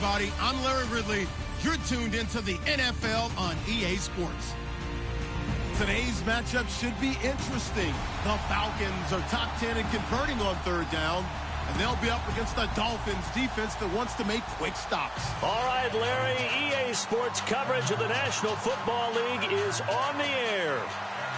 everybody. I'm Larry Ridley. You're tuned into the NFL on EA Sports. Today's matchup should be interesting. The Falcons are top 10 in converting on third down, and they'll be up against the Dolphins defense that wants to make quick stops. All right, Larry, EA Sports coverage of the National Football League is on the air.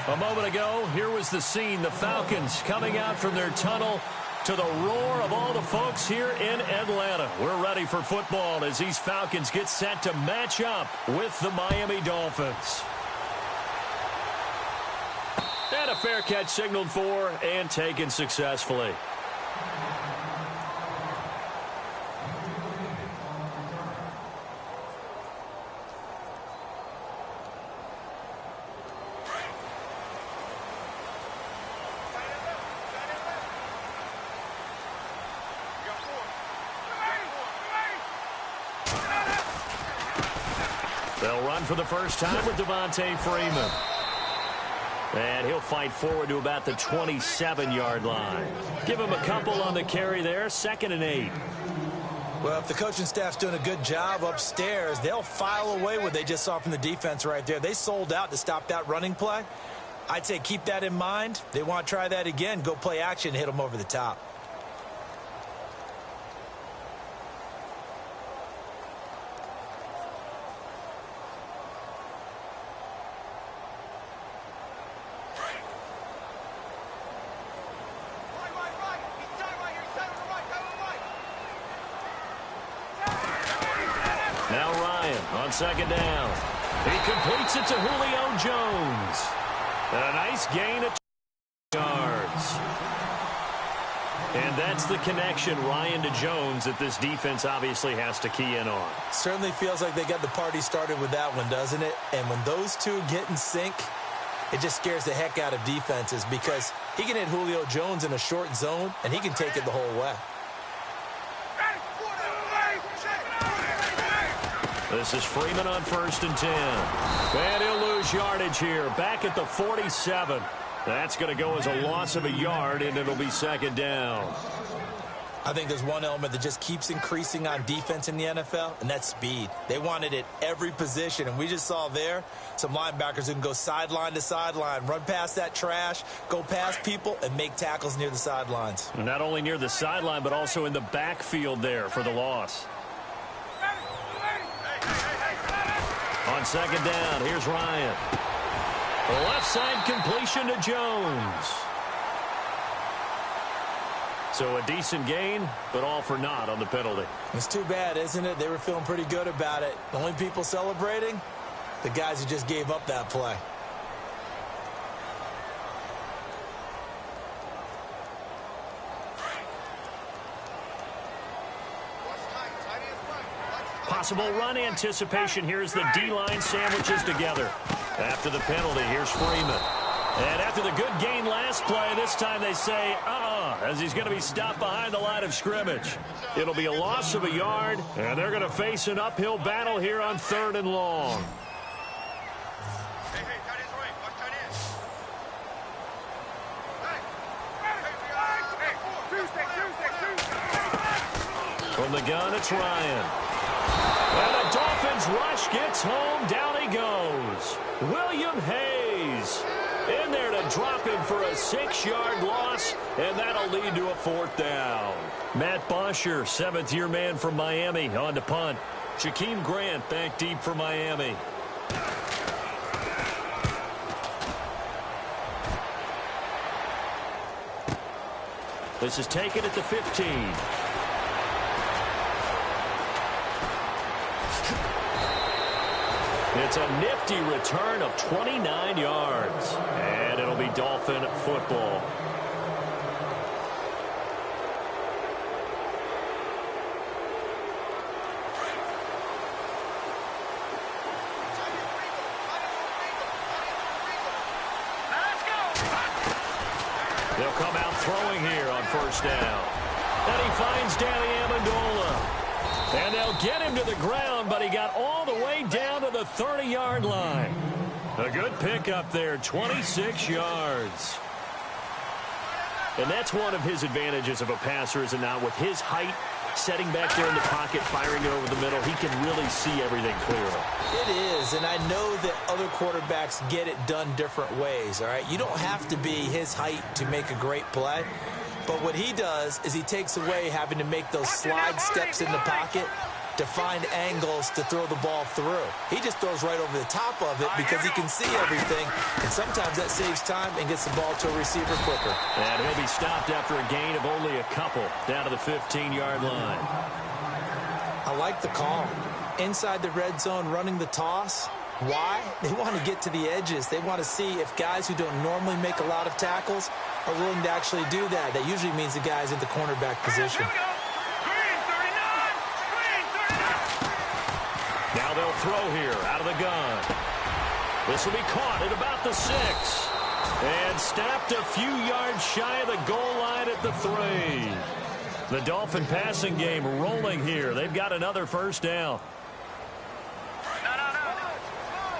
A moment ago, here was the scene. The Falcons coming out from their tunnel to the roar of all the folks here in Atlanta. We're ready for football as these Falcons get set to match up with the Miami Dolphins. And a fair catch signaled for and taken successfully. They'll run for the first time with Devontae Freeman. And he'll fight forward to about the 27-yard line. Give him a couple on the carry there, 2nd and 8. Well, if the coaching staff's doing a good job upstairs, they'll file away what they just saw from the defense right there. They sold out to stop that running play. I'd say keep that in mind. They want to try that again, go play action, hit them over the top. Now Ryan on 2nd down. He completes it to Julio Jones. And a nice gain of 2 yards. And that's the connection, Ryan to Jones, that this defense obviously has to key in on. Certainly feels like they got the party started with that one, doesn't it? And when those two get in sync, it just scares the heck out of defenses because he can hit Julio Jones in a short zone, and he can take it the whole way. This is Freeman on 1st and 10. And he'll lose yardage here. Back at the 47. That's going to go as a loss of a yard, and it'll be 2nd down. I think there's one element that just keeps increasing on defense in the NFL, and that's speed. They want it at every position, and we just saw there some linebackers who can go sideline to sideline, run past that trash, go past people, and make tackles near the sidelines. Not only near the sideline, but also in the backfield there for the loss. On 2nd down, here's Ryan. Left side completion to Jones. So a decent gain, but all for naught on the penalty. It's too bad, isn't it? They were feeling pretty good about it. The only people celebrating, the guys who just gave up that play. Possible run anticipation. Here's the D-line sandwiches together. After the penalty, here's Freeman. And after the good gain last play, this time they say, as he's going to be stopped behind the line of scrimmage. It'll be a loss of a yard, and they're going to face an uphill battle here on 3rd and long. From the gun, it's Ryan. And the Dolphins rush gets home. Down he goes. William Hayes in there to drop him for a 6-yard loss, and that'll lead to a 4th down. Matt Bosher, 7th-year man from Miami, on to punt. Jakeem Grant back deep for Miami. This is taken at the 15. It's a nifty return of 29 yards. And it'll be Dolphin football. They'll come out throwing here on 1st down. And he finds Danny Amendola. And they'll get him to the ground, but he got all the way down to the 30-yard line. A good pickup there, 26 yards. And that's one of his advantages of a passer, is it not? With his height, Setting back there in the pocket, firing it over the middle, he can really see everything clearly. It is, and I know that other quarterbacks get it done different ways, all right? You don't have to be his height to make a great play, but what he does is he takes away having to make those slide steps in the pocket to find angles to throw the ball through. He just throws right over the top of it because he can see everything, and sometimes that saves time and gets the ball to a receiver quicker. And he'll be stopped after a gain of only a couple down to the 15-yard line. I like the call. Inside the red zone running the toss. Why? They want to get to the edges. They want to see if guys who don't normally make a lot of tackles are willing to actually do that. That usually means the guy's in the cornerback position. Now they'll throw here out of the gun. This will be caught at about the 6. And snapped a few yards shy of the goal line at the 3. The Dolphin passing game rolling here. They've got another first down.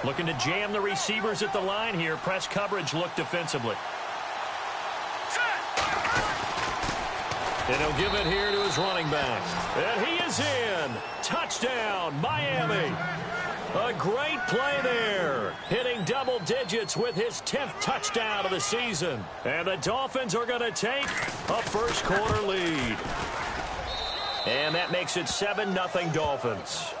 Looking to jam the receivers at the line here. Press coverage look defensively. And he'll give it here to his running back. And he is in. Touchdown, Miami. A great play there. Hitting double digits with his 10th touchdown of the season. And the Dolphins are going to take a first quarter lead. And that makes it 7-0 Dolphins.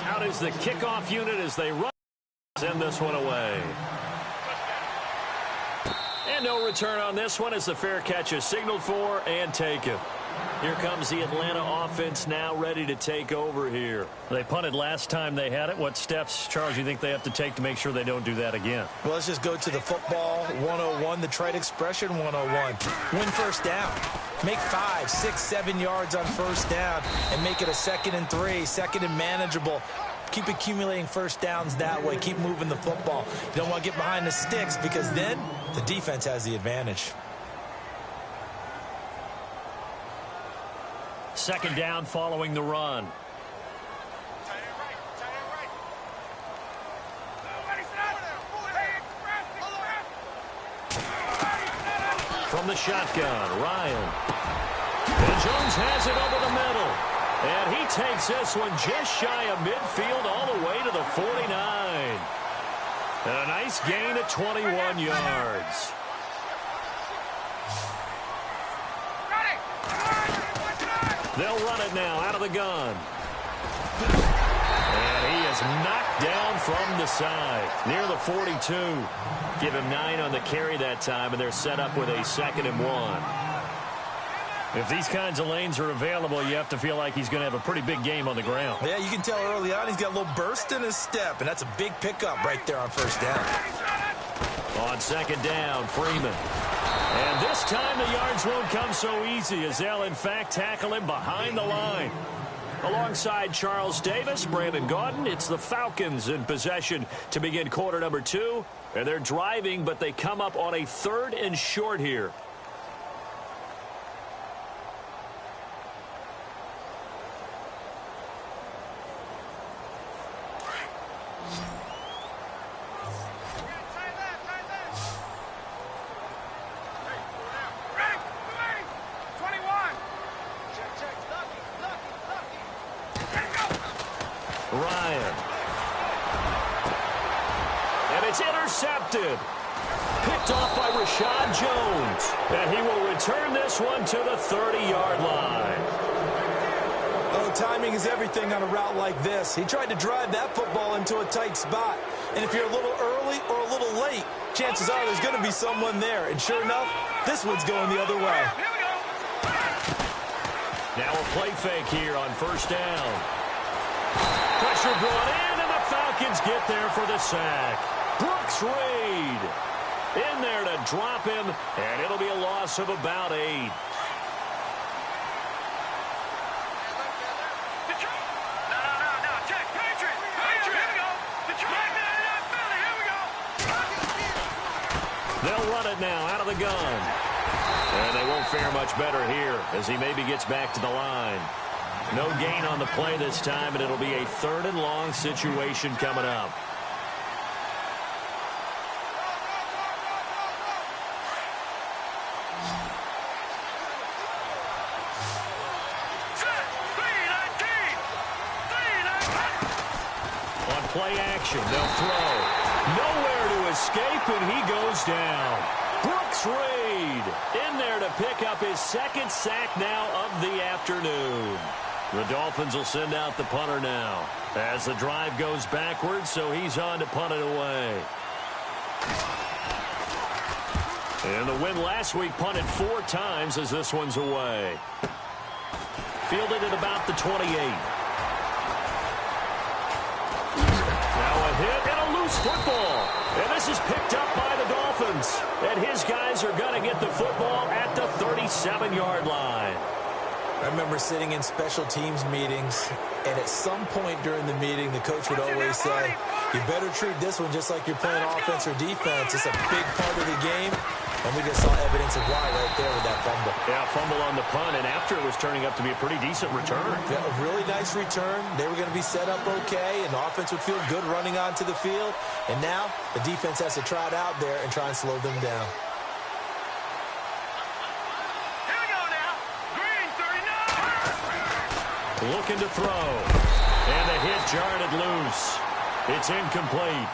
Out is the kickoff unit as they run. Send this one away. And no return on this one as the fair catch is signaled for and taken. Here comes the Atlanta offense now ready to take over here. They punted last time they had it. What steps, Charles, you think they have to take to make sure they don't do that again? Well, let's just go to the football 101, the trite expression 101. Win first down. Make 5, 6, 7 yards on first down and make it a 2nd and 3, 2nd and manageable. Keep accumulating first downs that way. Keep moving the football. You don't want to get behind the sticks because then the defense has the advantage. 2nd down following the run. From the shotgun, Ryan. And Jones has it over the middle. And he takes this one just shy of midfield all the way to the 49. And a nice gain of 21 yards. They'll run it now out of the gun. And he is knocked down from the side near the 42. Give him 9 on the carry that time, and they're set up with a 2nd and 1. If these kinds of lanes are available, you have to feel like he's going to have a pretty big game on the ground. Yeah, you can tell early on he's got a little burst in his step, and that's a big pickup right there on first down. On 2nd down, Freeman. And this time the yards won't come so easy as they'll, in fact, tackle him behind the line. Alongside Charles Davis, Brandon Gaudin, it's the Falcons in possession to begin quarter number 2. And they're driving, but they come up on a 3rd and short here. Ryan. And it's intercepted. Picked off by Rashad Jones. And he will return this one to the 30-yard line. Oh, timing is everything on a route like this. He tried to drive that football into a tight spot. And if you're a little early or a little late, chances are there's going to be someone there. And sure enough, this one's going the other way. Now a play fake here on first down. Pressure brought in, and the Falcons get there for the sack. Brooks Reed in there to drop him, and it'll be a loss of about 8. They'll run it now out of the gun. And they won't fare much better here as he maybe gets back to the line. No gain on the play this time, and it'll be a 3rd and long situation coming up. play action. They'll throw. Nowhere to escape, and he goes down. Brooks Reed in there to pick up his second sack now of the afternoon. The Dolphins will send out the punter now as the drive goes backwards, so he's on to punt it away. And the win last week punted 4 times as this one's away. Fielded at about the 28. Now a hit and a loose football. And this is picked up by the Dolphins. And his guys are going to get the football at the 37-yard line. I remember sitting in special teams meetings, and at some point during the meeting, the coach would always say, you better treat this one just like you're playing offense or defense. It's a big part of the game, and we just saw evidence of why right there with that fumble. Yeah, fumble on the punt, and after it was turning up to be a pretty decent return. Yeah, a really nice return. They were going to be set up okay, and the offense would feel good running onto the field. And now the defense has to try it out there and try and slow them down. Looking to throw. And the hit jarred it loose. It's incomplete.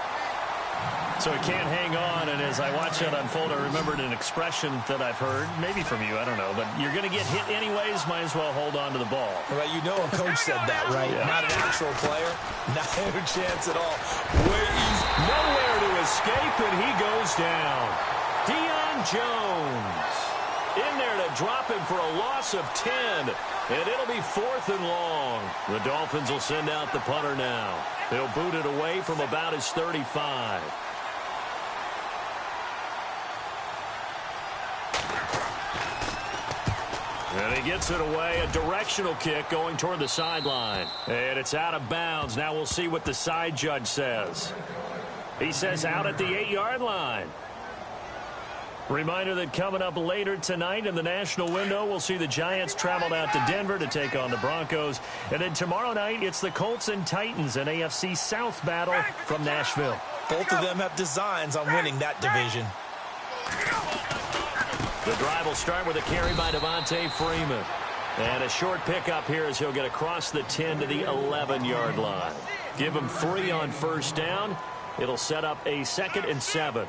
So he can't hang on, and as I watch that unfold, I remembered an expression that I've heard, maybe from you, I don't know, but you're going to get hit anyways, might as well hold on to the ball. Well, you know a coach said that, right? Yeah. Not an actual player. Not a chance at all. Way easy. Nowhere to escape, and he goes down. Deion Jones in there to drop him for a loss of 10. And it'll be 4th and long. The Dolphins will send out the punter now. They'll boot it away from about his 35. And he gets it away. A directional kick going toward the sideline. And it's out of bounds. Now we'll see what the side judge says. He says out at the 8-yard line. Reminder that coming up later tonight in the national window, we'll see the Giants travel out to Denver to take on the Broncos. And then tomorrow night, it's the Colts and Titans, an AFC South battle from Nashville. Both of them have designs on winning that division. The drive will start with a carry by Devontae Freeman. And a short pickup here as he'll get across the 10 to the 11-yard line. Give him 3 on first down. It'll set up a 2nd and 7.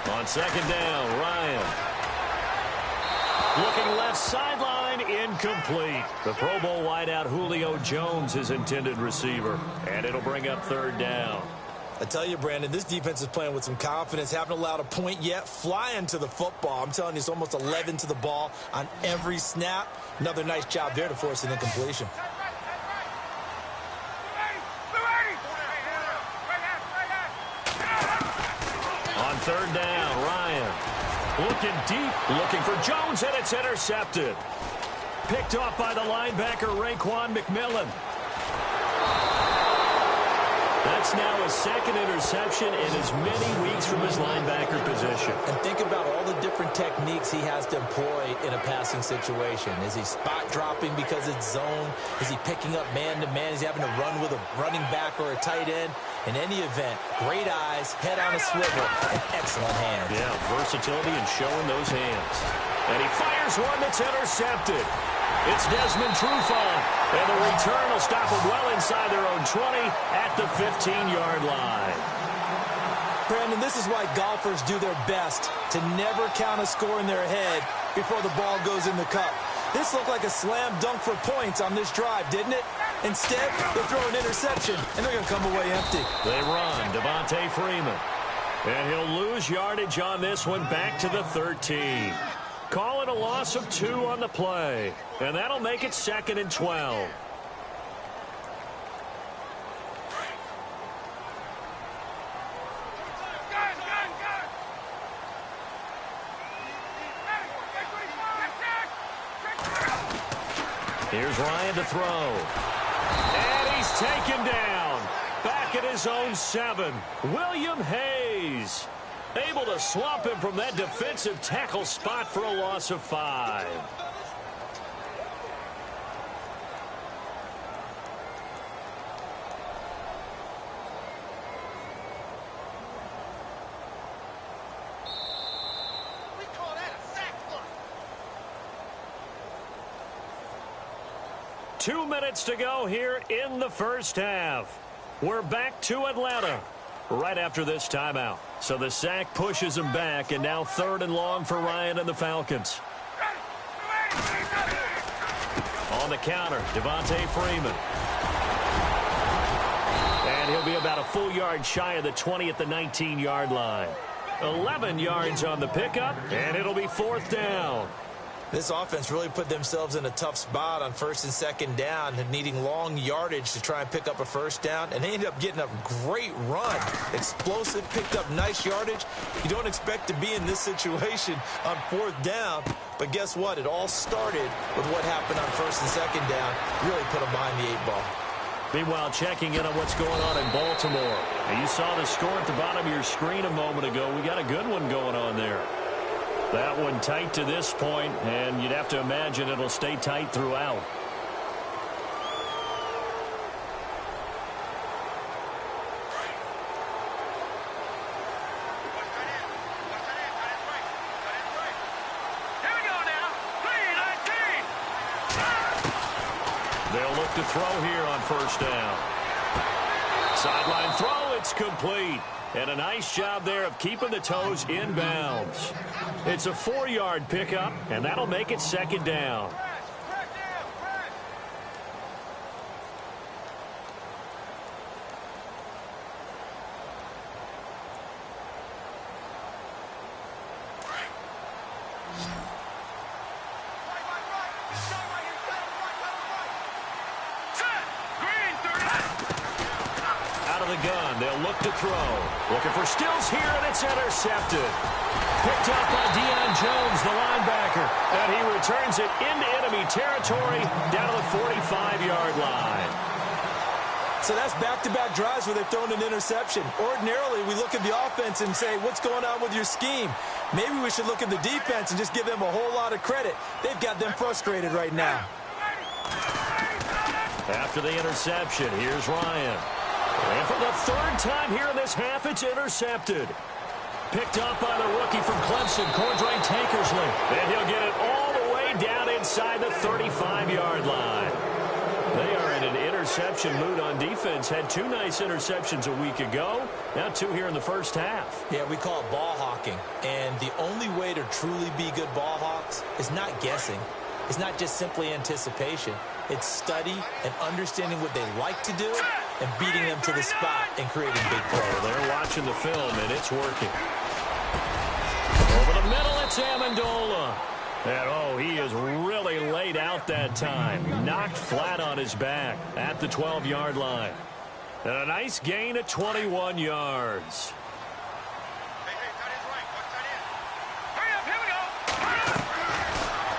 On 2nd down, Ryan. Looking left sideline, incomplete. The Pro Bowl wideout Julio Jones, his intended receiver. And it'll bring up 3rd down. I tell you, Brandon, this defense is playing with some confidence. Haven't allowed a point yet. Flying to the football. I'm telling you, it's almost 11 to the ball on every snap. Another nice job there to force an incompletion. On 3rd down, Ryan. Looking deep, looking for Jones, and it's intercepted. Picked off by the linebacker, Raekwon McMillan. That's now his 2nd interception in as many weeks from his linebacker position. And think about all the different techniques he has to employ in a passing situation. Is he spot dropping because it's zone? Is he picking up man-to-man? Is he having to run with a running back or a tight end? In any event, great eyes, head on a swivel, and excellent hands. Yeah, versatility and showing those hands. And he fires one that's intercepted. It's Desmond Trufant, and the return will stop them well inside their own 20 at the 15-yard line. Brandon, this is why golfers do their best to never count a score in their head before the ball goes in the cup. This looked like a slam dunk for points on this drive, didn't it? Instead, they throw an interception, and they're going to come away empty. They run, Devontae Freeman. And he'll lose yardage on this one back to the 13. Call it a loss of 2 on the play. And that'll make it 2nd and 12. Here's Ryan to throw. And he's taken down. Back at his own 7. William Hayes able to swamp him from that defensive tackle spot for a loss of 5. 2 minutes to go here in the first half. We're back to Atlanta right after this timeout. So the sack pushes him back, and now 3rd and long for Ryan and the Falcons. On the counter, Devontae Freeman. And he'll be about a full yard shy of the 20 at the 19-yard line. 11 yards on the pickup, and it'll be 4th down. This offense really put themselves in a tough spot on 1st and 2nd down, needing long yardage to try and pick up a 1st down, and they ended up getting a great run. Explosive, picked up nice yardage. You don't expect to be in this situation on 4th down, but guess what? It all started with what happened on 1st and 2nd down. Really put them behind the 8 ball. Meanwhile, checking in on what's going on in Baltimore. And you saw the score at the bottom of your screen a moment ago. We got a good one going on there. That one tight to this point, and you'd have to imagine it'll stay tight throughout. They'll look to throw here on 1st down. Sideline throw, it's complete. And a nice job there of keeping the toes in bounds. It's a 4-yard pickup, and that'll make it 2nd down. Gun. They'll look to throw. Looking for Stills here, and it's intercepted. Picked up by Deion Jones, the linebacker. And he returns it into enemy territory down to the 45-yard line. So that's back-to-back drives where they've thrown an interception. Ordinarily, we look at the offense and say, what's going on with your scheme? Maybe we should look at the defense and just give them a whole lot of credit. They've got them frustrated right now. After the interception, here's Ryan. And for the 3rd time here in this half, it's intercepted. Picked up by the rookie from Clemson, Cordray Tankersley. And he'll get it all the way down inside the 35-yard line. They are in an interception mood on defense. Had 2 nice interceptions a week ago. Now 2 here in the first half. Yeah, we call it ball hawking. And the only way to truly be good ball hawks is not guessing. It's not just simply anticipation. It's study and understanding what they like to do and beating them to the spot and creating big plays. They're watching the film, and it's working. Over the middle, it's Amendola. And, oh, he is really laid out that time. Knocked flat on his back at the 12-yard line. And a nice gain of 21 yards.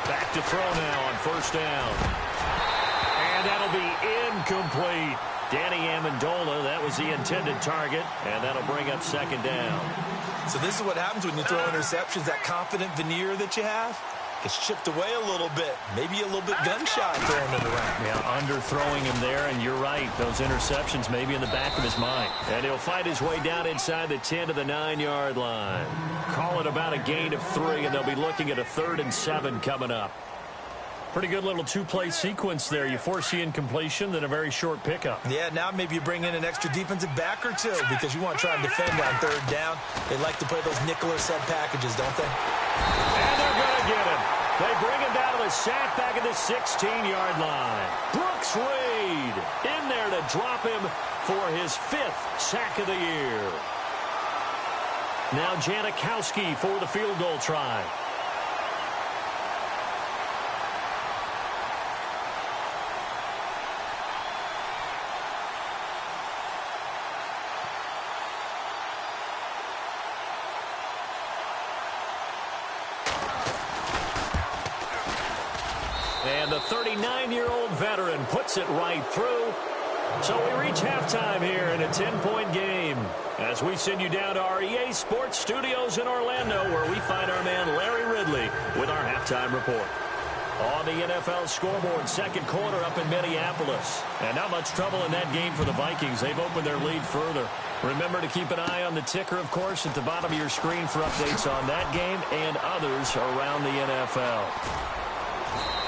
Back to throw now on 1st down. And that'll be incomplete. Danny Amendola, that was the intended target, and that'll bring up 2nd down. So this is what happens when you throw interceptions. That confident veneer that you have gets chipped away a little bit. Maybe a little bit gun-shy throwing it around. Yeah, underthrowing him there, and you're right. Those interceptions may be in the back of his mind. And he'll fight his way down inside the 10 to the 9-yard line. Call it about a gain of 3, and they'll be looking at a 3rd and 7 coming up. Pretty good little 2-play sequence there. You force the incompletion, then a very short pickup. Yeah, now maybe you bring in an extra defensive back or 2 because you want to try and defend on 3rd down. They like to play those nickel or sub packages, don't they? And they're going to get him. They bring him down to the sack back at the 16-yard line. Brooks Reed in there to drop him for his 5th sack of the year. Now Janikowski for the field goal try. And the 39-year-old veteran puts it right through. So we reach halftime here in a 10-point game as we send you down to our EA Sports Studios in Orlando, where we find our man Larry Ridley with our halftime report. On the NFL scoreboard, 2nd quarter up in Minneapolis. And not much trouble in that game for the Vikings. They've opened their lead further. Remember to keep an eye on the ticker, of course, at the bottom of your screen for updates on that game and others around the NFL.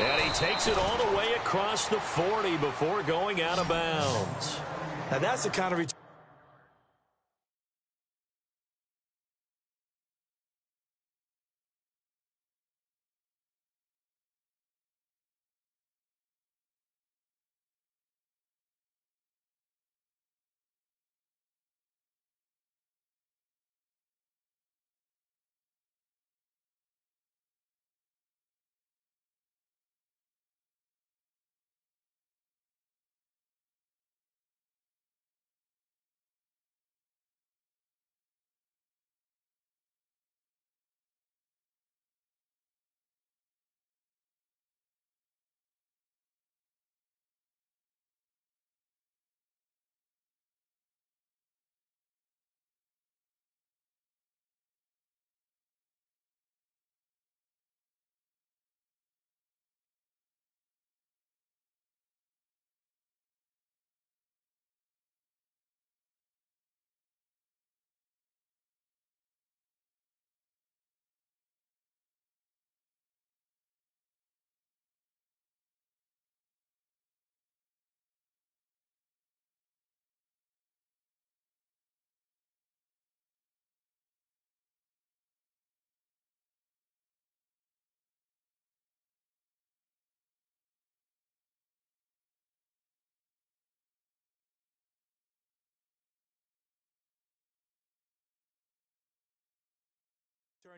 And he takes it all the way across the 40 before going out of bounds. Now that's the kind of return.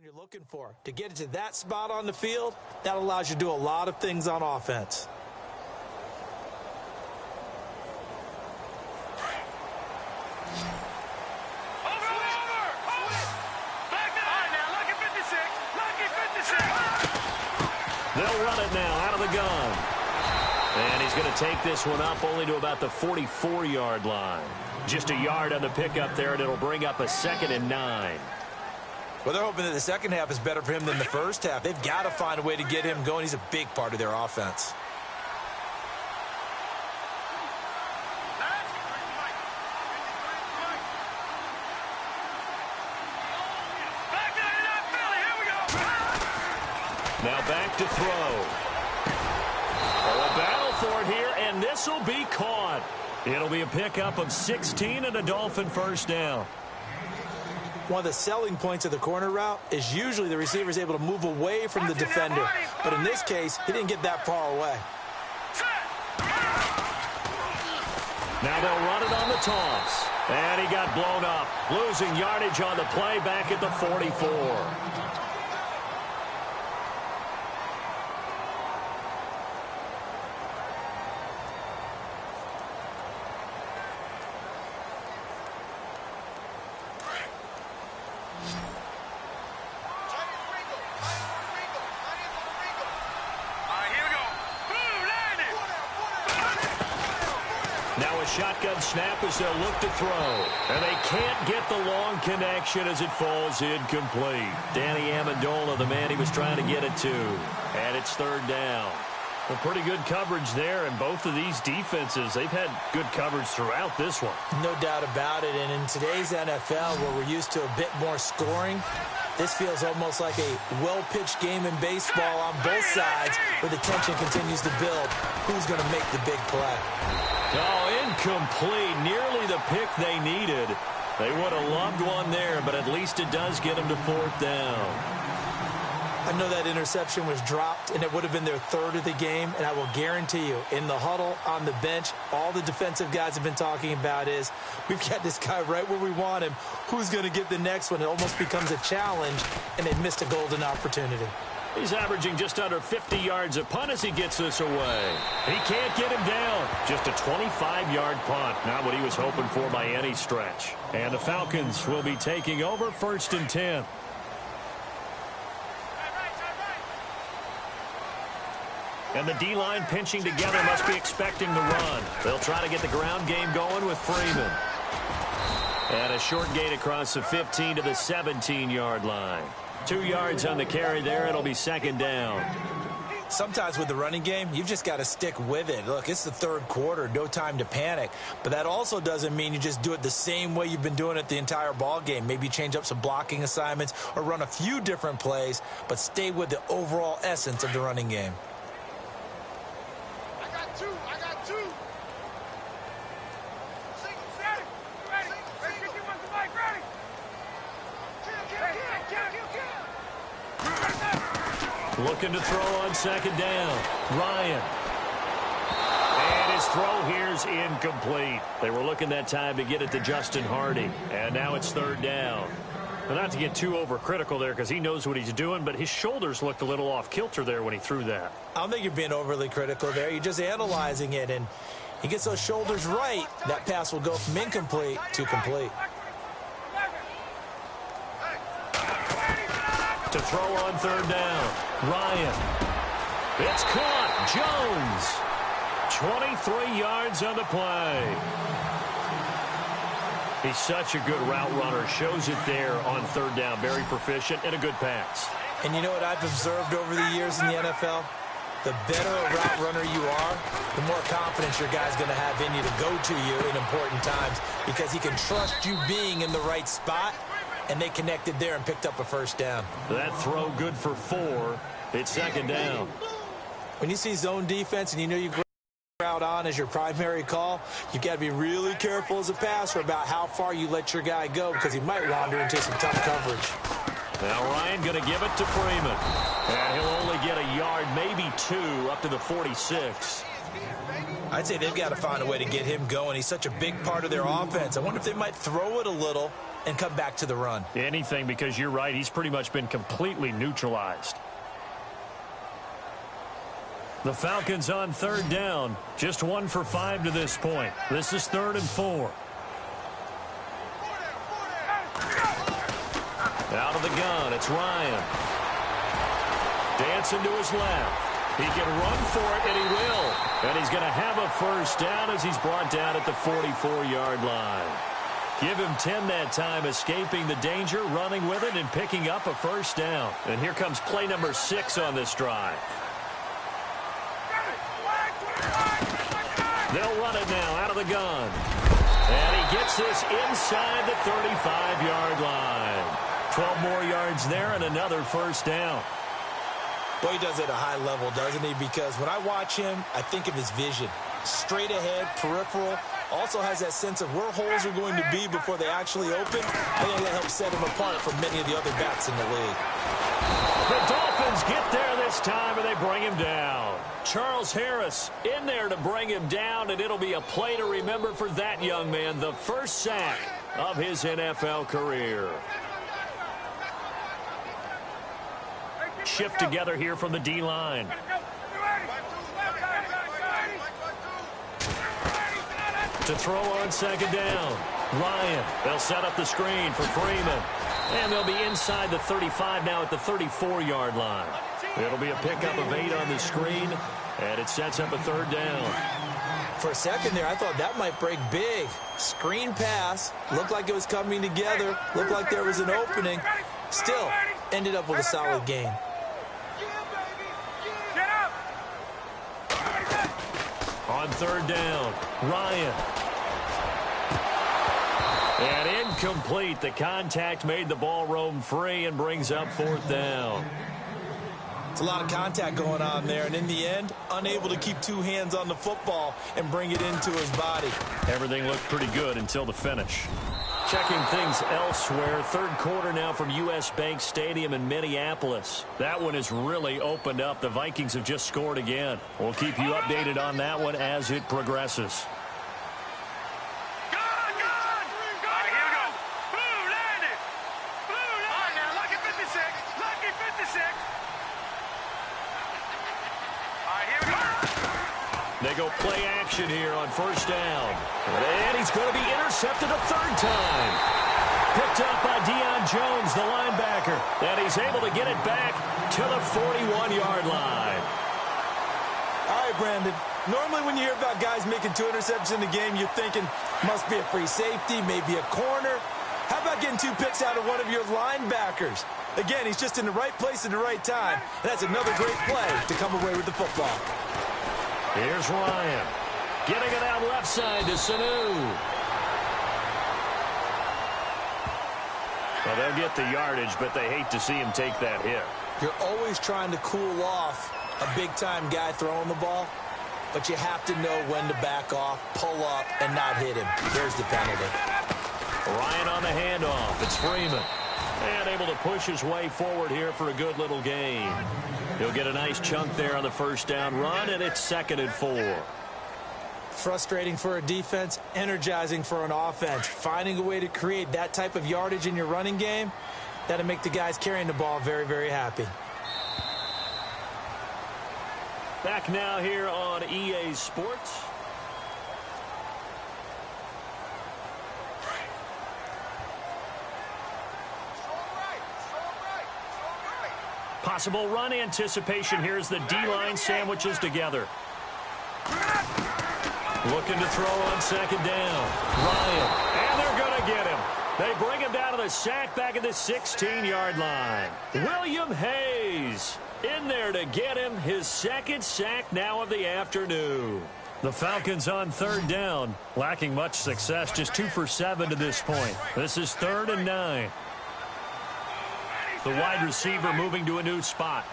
You're looking for to get to that spot on the field, that allows you to do a lot of things on offense. They'll run it now out of the gun. And he's going to take this one up only to about the 44-yard line. Just a yard on the pickup there, and it'll bring up a 2nd and 9. Well, they're hoping that the second half is better for him than the first half. They've got to find a way to get him going. He's a big part of their offense. Now back to throw. Oh, a battle for it here, and this will be caught. It'll be a pickup of 16 and a Dolphin first down. One of the selling points of the corner route is usually the receiver is able to move away from the defender. But in this case, he didn't get that far away. Now they'll run it on the toss. And he got blown up, losing yardage on the play back at the 44. Shotgun snap as they'll look to throw. And they can't get the long connection as it falls incomplete. Danny Amendola, the man he was trying to get it to. And it's 3rd down. Well, pretty good coverage there, and both of these defenses, they've had good coverage throughout this one. No doubt about it, and in today's NFL, where we're used to a bit more scoring, this feels almost like a well-pitched game in baseball on both sides, where the tension continues to build. Who's going to make the big play? Oh, incomplete. Nearly the pick they needed. They would have loved one there, but at least it does get them to 4th down. I know that interception was dropped, and it would have been their 3rd of the game, and I will guarantee you, in the huddle, on the bench, all the defensive guys have been talking about is, we've got this guy right where we want him. Who's going to get the next one? It almost becomes a challenge, and they missed a golden opportunity. He's averaging just under 50 yards a punt as he gets this away. He can't get him down. Just a 25-yard punt. Not what he was hoping for by any stretch. And the Falcons will be taking over 1st and 10. And the D-line pinching together must be expecting the run. They'll try to get the ground game going with Freeman. And a short gain across the 15 to the 17-yard line. 2 yards on the carry there. It'll be 2nd down. Sometimes with the running game, you've just got to stick with it. Look, it's the 3rd quarter, no time to panic. But that also doesn't mean you just do it the same way you've been doing it the entire ball game. Maybe change up some blocking assignments or run a few different plays, but stay with the overall essence of the running game. Looking to throw on second down. Ryan. And his throw here's incomplete. They were looking that time to get it to Justin Hardy. And now it's third down. Well, not to get too overcritical there because he knows what he's doing, but his shoulders looked a little off kilter there when he threw that. I don't think you're being overly critical there. You're just analyzing it, and he gets those shoulders right. That pass will go from incomplete to complete. To throw on third down. Ryan. It's caught. Jones. 23 yards on the play. He's such a good route runner. Shows it there on third down. Very proficient and a good pass. And you know what I've observed over the years in the NFL? The better a route runner you are, the more confidence your guy's going to have in you to go to you in important times because he can trust you being in the right spot. And they connected there and picked up a first down. That throw good for 4. It's second down. When you see zone defense and you know you route on as your primary call, you've got to be really careful as a passer about how far you let your guy go because he might wander into some tough coverage. Now Ryan going to give it to Freeman. And he'll only get a yard, maybe 2, up to the 46. I'd say they've got to find a way to get him going. He's such a big part of their offense. I wonder if they might throw it a little and come back to the run. Anything, because you're right. He's pretty much been completely neutralized. The Falcons on third down. Just 1 for 5 to this point. This is 3rd and 4. Out of the gun, it's Ryan. Dancing to his left. He can run for it, and he will. And he's going to have a first down as he's brought down at the 44-yard line. Give him 10 that time, escaping the danger, running with it, and picking up a first down. And here comes play number 6 on this drive. They'll run it now out of the gun. And he gets this inside the 35-yard line. 12 more yards there and another first down. Well, he does it at a high level, doesn't he? Because when I watch him, I think of his vision. Straight ahead, peripheral. Also has that sense of where holes are going to be before they actually open. I think that helps set him apart from many of the other backs in the league. The Dolphins get there this time, and they bring him down. Charles Harris in there to bring him down, and it'll be a play to remember for that young man. The first sack of his NFL career. Shift together here from the D-line. To throw on second down. Ryan. They'll set up the screen for Freeman. And they'll be inside the 35 now at the 34-yard line. It'll be a pickup of 8 on the screen, and it sets up a third down. For a second there, I thought that might break big. Screen pass. Looked like it was coming together. Looked like there was an opening. Still, ended up with a solid gain. On third down, Ryan. And incomplete. The contact made the ball roam free and brings up 4th down. It's a lot of contact going on there, and in the end, unable to keep 2 hands on the football and bring it into his body. Everything looked pretty good until the finish. Checking things elsewhere. Third quarter now from U.S. Bank Stadium in Minneapolis. That one has really opened up. The Vikings have just scored again. We'll keep you updated on that one as it progresses. They go play action here on first down. And he's going to be intercepted a 3rd time. Picked up by Deion Jones, the linebacker. And he's able to get it back to the 41-yard line. All right, Brandon. Normally when you hear about guys making 2 interceptions in a game, you're thinking, must be a free safety, maybe a corner. How about getting 2 picks out of one of your linebackers? Again, he's just in the right place at the right time. And that's another great play to come away with the football. Here's Ryan. Getting it out left side to Sanu. Well, they'll get the yardage, but they hate to see him take that hit. You're always trying to cool off a big-time guy throwing the ball. but you have to know when to back off, pull up, and not hit him. There's the penalty. Ryan on the handoff. It's Freeman. And able to push his way forward here for a good little gain. He'll get a nice chunk there on the first down run, and it's 2nd and 4. Frustrating for a defense, energizing for an offense. Finding a way to create that type of yardage in your running game, that'll make the guys carrying the ball very, very happy. Back now here on EA Sports. Possible run anticipation here as the D-line sandwiches together. Looking to throw on 2nd down. Ryan. And they're going to get him. They bring him down to the sack back at the 16-yard line. William Hayes in there to get him his 2nd sack now of the afternoon. The Falcons on 3rd down. Lacking much success. Just 2 for 7 to this point. This is 3rd and 9. The wide receiver moving to a new spot.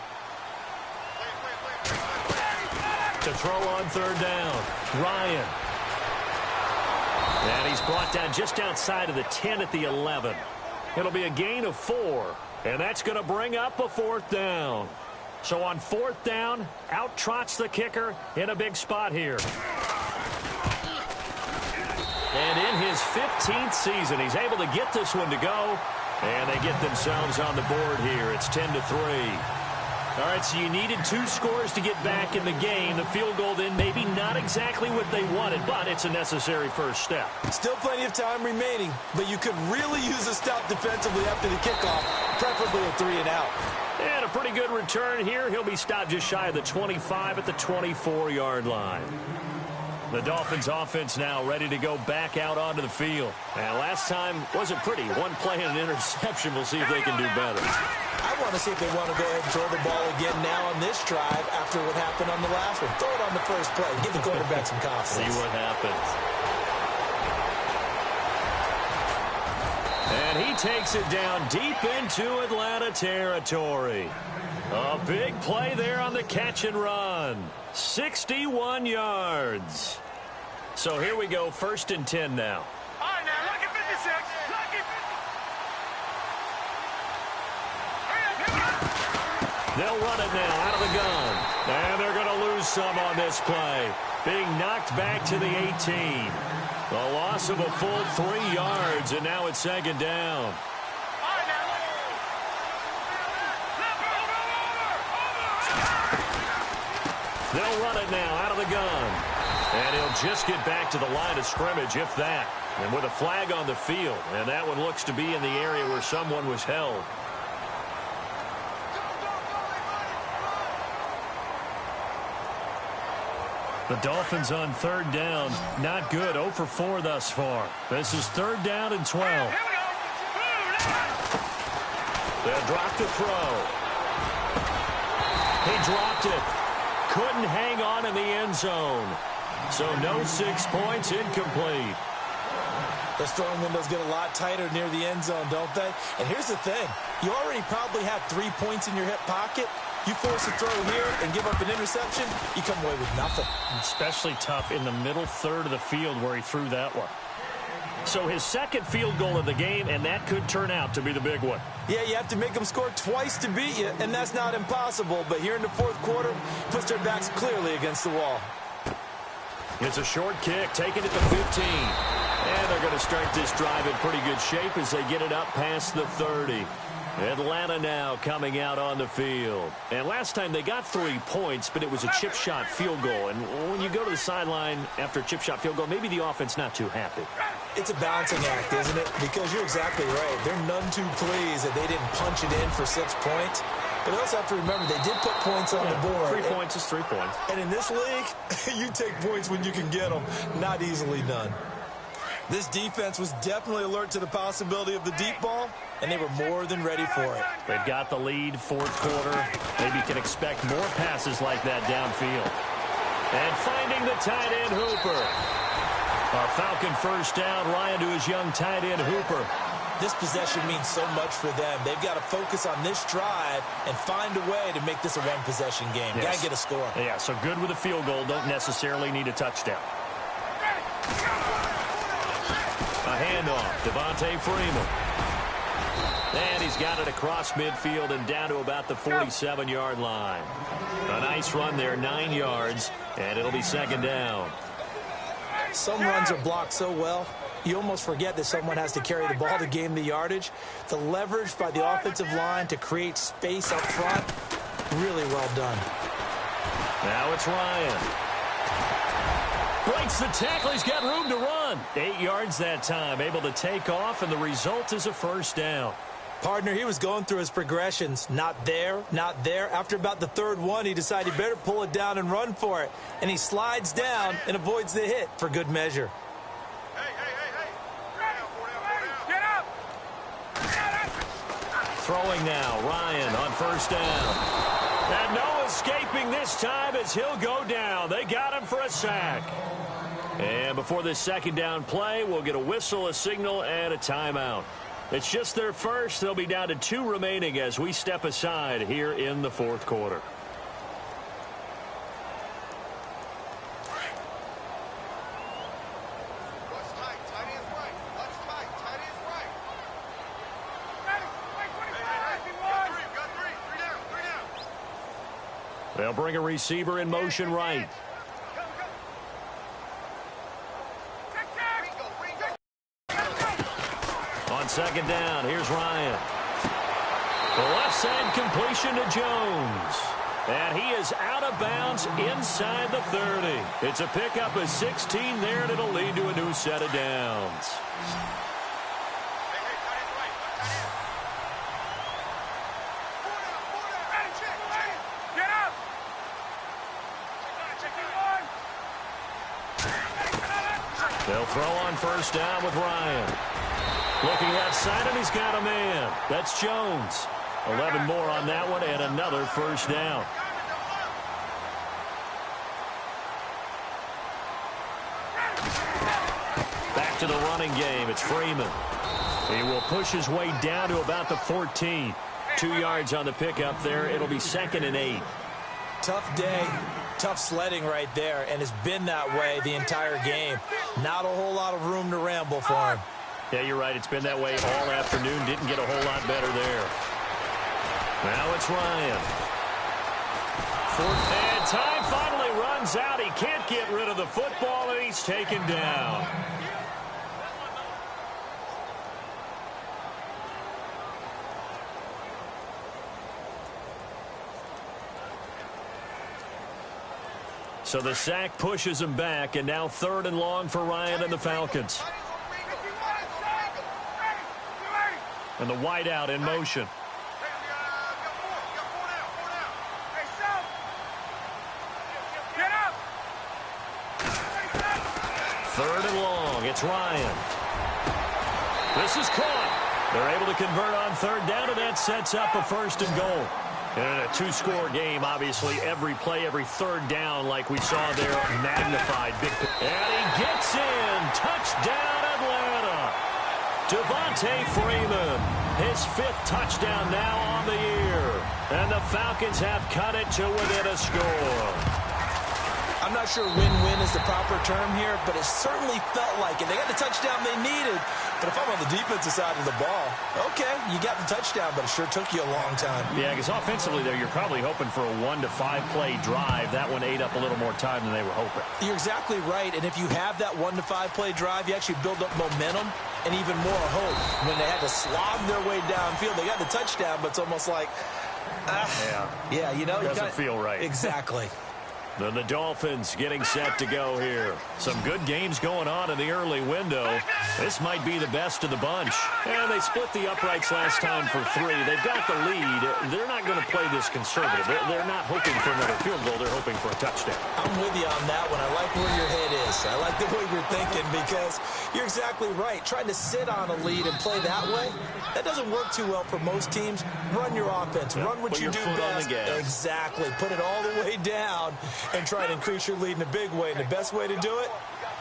To throw on 3rd down. Ryan. And he's brought down just outside of the 10 at the 11. It'll be a gain of 4. And that's going to bring up a 4th down. So on 4th down, out trots the kicker in a big spot here. And in his 15th season, he's able to get this one to go. And they get themselves on the board here. It's 10-3. All right, so you needed 2 scores to get back in the game. The field goal then maybe not exactly what they wanted, but it's a necessary first step. Still plenty of time remaining, but you could really use a stop defensively after the kickoff, preferably a 3 and out. And a pretty good return here. He'll be stopped just shy of the 25 at the 24-yard line. The Dolphins offense now ready to go back out onto the field. And last time wasn't pretty. One play and an interception. We'll see if they can do better. I want to see if they want to go ahead and throw the ball again now on this drive after what happened on the last one. Throw it on the first play. Give the quarterback some confidence. See what happens. And he takes it down deep into Atlanta territory. A big play there on the catch and run. 61 yards. So here we go, 1st and 10 now. All right, now, look at 56. Look at 50. They'll run it now out of the gun. And they're going to lose some on this play. Being knocked back to the 18. The loss of a full 3 yards, and now it's 2nd down. They'll run it now out of the gun. And he'll just get back to the line of scrimmage, if that. And with a flag on the field. And that one looks to be in the area where someone was held. The Dolphins on 3rd down. Not good. 0 for 4 thus far. This is 3rd down and 12. They'll drop the throw. He dropped it. Couldn't hang on in the end zone. So no 6 points, incomplete. Those throwing windows get a lot tighter near the end zone, don't they? And here's the thing. You already probably have 3 points in your hip pocket. You force a throw here and give up an interception, you come away with nothing. Especially tough in the middle third of the field where he threw that one. So his 2nd field goal of the game, and that could turn out to be the big one. Yeah, you have to make them score twice to beat you, and that's not impossible. But here in the 4th quarter, puts their backs clearly against the wall. It's a short kick, taken at the 15. And they're going to start this drive in pretty good shape as they get it up past the 30. Atlanta now coming out on the field. And last time they got 3 points, but it was a chip shot field goal. And when you go to the sideline after a chip shot field goal, maybe the offense not too happy. It's a balancing act, isn't it? Because you're exactly right. They're none too pleased that they didn't punch it in for 6 points. But you also have to remember they did put points on the board. 3 points is 3 points. And in this league, you take points when you can get them. Not easily done. This defense was definitely alert to the possibility of the deep ball, and they were more than ready for it. They've got the lead, 4th quarter. Maybe can expect more passes like that downfield. And finding the tight end, Hooper. A Falcon first down. Ryan to his young tight end, Hooper. this possession means so much for them. They've got to focus on this drive and find a way to make this a one-possession game. Yes. Got to get a score. Yeah, so good with a field goal. Don't necessarily need a touchdown. A handoff. Devontae Freeman. And he's got it across midfield and down to about the 47-yard line. A nice run there, 9 yards, and it'll be second down. Some runs are blocked so well, you almost forget that someone has to carry the ball to gain the yardage. The leverage by the offensive line to create space up front, really well done. Now it's Ryan. Breaks the tackle. He's got room to run. 8 yards that time, able to take off, and the result is a first down. Partner, he was going through his progressions. Not there, not there. After about the third one, he decided he better pull it down and run for it. And he slides down and avoids the hit for good measure. Get up! Throwing now, Ryan on first down. And no escaping this time as he'll go down. They got him for a sack. And before this second down play, we'll get a whistle, a signal, and a timeout. It's just their first. They'll be down to 2 remaining as we step aside here in the fourth quarter. They'll bring a receiver in motion right. On second down, here's Ryan. The left side completion to Jones. And he is out of bounds inside the 30. It's a pickup of 16 there, and it'll lead to a new set of downs. They'll throw on first down with Ryan. Looking outside, and he's got a man. That's Jones. 11 more on that one, and another first down. Back to the running game. It's Freeman. He will push his way down to about the 14. 2 yards on the pickup there. It'll be 2nd and 8. Tough day, tough sledding right there, and it's been that way the entire game. Not a whole lot of room to ramble for him. Yeah, you're right. It's been that way all afternoon. Didn't get a whole lot better there. Now it's Ryan. And time finally runs out. He can't get rid of the football, and he's taken down. So the sack pushes him back, and now 3rd and long for Ryan and the Falcons. And the wideout in motion. 3rd and long. It's Ryan. This is caught. They're able to convert on 3rd down, and that sets up a 1st and goal. And in a 2-score game, obviously, every play, every 3rd down, like we saw there, magnified. And he gets in. Touchdown, Atlanta. Devontae Freeman, his 5th touchdown now on the year. And the Falcons have cut it to within a score. I'm not sure win-win is the proper term here, but it certainly felt like it. They got the touchdown they needed, but if I'm on the defensive side of the ball, okay, you got the touchdown, but it sure took you a long time. Yeah, because offensively, though, you're probably hoping for a 1 to 5 play drive. That one ate up a little more time than they were hoping. You're exactly right, and if you have that 1 to 5 play drive, you actually build up momentum and even more hope. When they had to slog their way downfield, they got the touchdown, but it's almost like, yeah, you know. Doesn't feel right. Exactly. Then the Dolphins getting set to go here. Some good games going on in the early window. This might be the best of the bunch. And they split the uprights last time for 3. They've got the lead. They're not going to play this conservative. They're not hoping for another field goal. They're hoping for a touchdown. I'm with you on that one. I like where your head is. I like the way you're thinking because you're exactly right. Trying to sit on a lead and play that way, that doesn't work too well for most teams. Run your offense. Run what you do best. Exactly. Put it all the way down and try to increase your lead in a big way. And the best way to do it,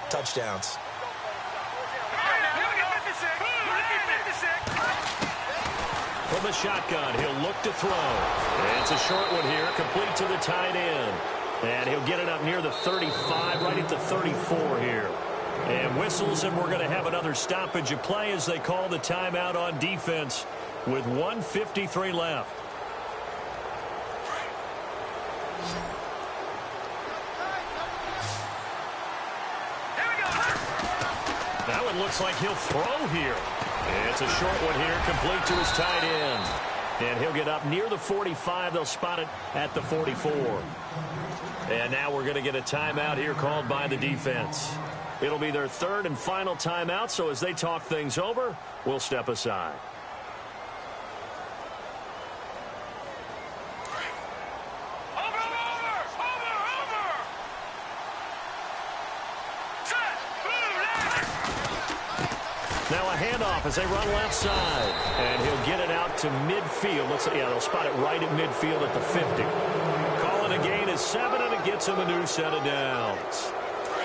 touchdowns. From the shotgun, he'll look to throw. It's a short one here, complete to the tight end. And he'll get it up near the 35, right at the 34 here. And whistles, and we're going to have another stoppage of play as they call the timeout on defense with 1:53 left. That one looks like he'll throw here. It's a short one here, complete to his tight end. And he'll get up near the 45. They'll spot it at the 44. And now we're going to get a timeout here called by the defense. It'll be their third and final timeout, so as they talk things over, we'll step aside. Now a handoff as they run left side. And he'll get it out to midfield. They'll spot it right at midfield at the 50. Calling a gain is 7, and it gets him a new set of downs.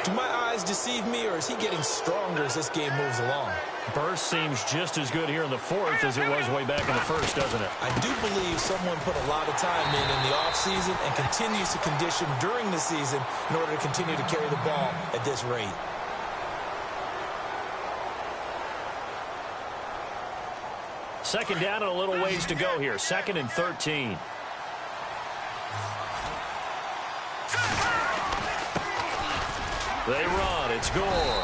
Do my eyes deceive me, or is he getting stronger as this game moves along? Burst seems just as good here in the fourth as it was way back in the first, doesn't it? I do believe someone put a lot of time in the offseason and continues to condition during the season in order to continue to carry the ball at this rate. Second down and a little ways to go here. 2nd and 13. They run. It's Gore.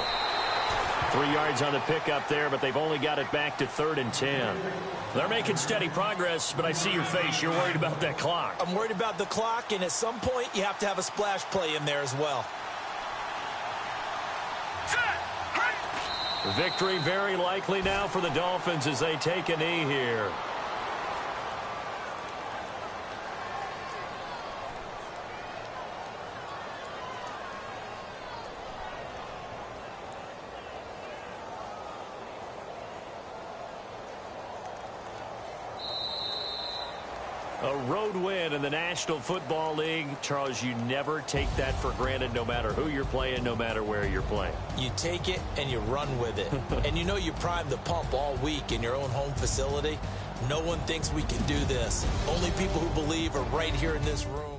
3 yards on the pickup there, but they've only got it back to 3rd and 10. They're making steady progress, but I see your face. You're worried about that clock. I'm worried about the clock, and at some point you have to have a splash play in there as well. Victory very likely now for the Dolphins as they take a knee here. A road win in the National Football League. Charles, you never take that for granted, no matter who you're playing, no matter where you're playing. You take it and you run with it. And you know you primed the pump all week in your own home facility. No one thinks we can do this. Only people who believe are right here in this room.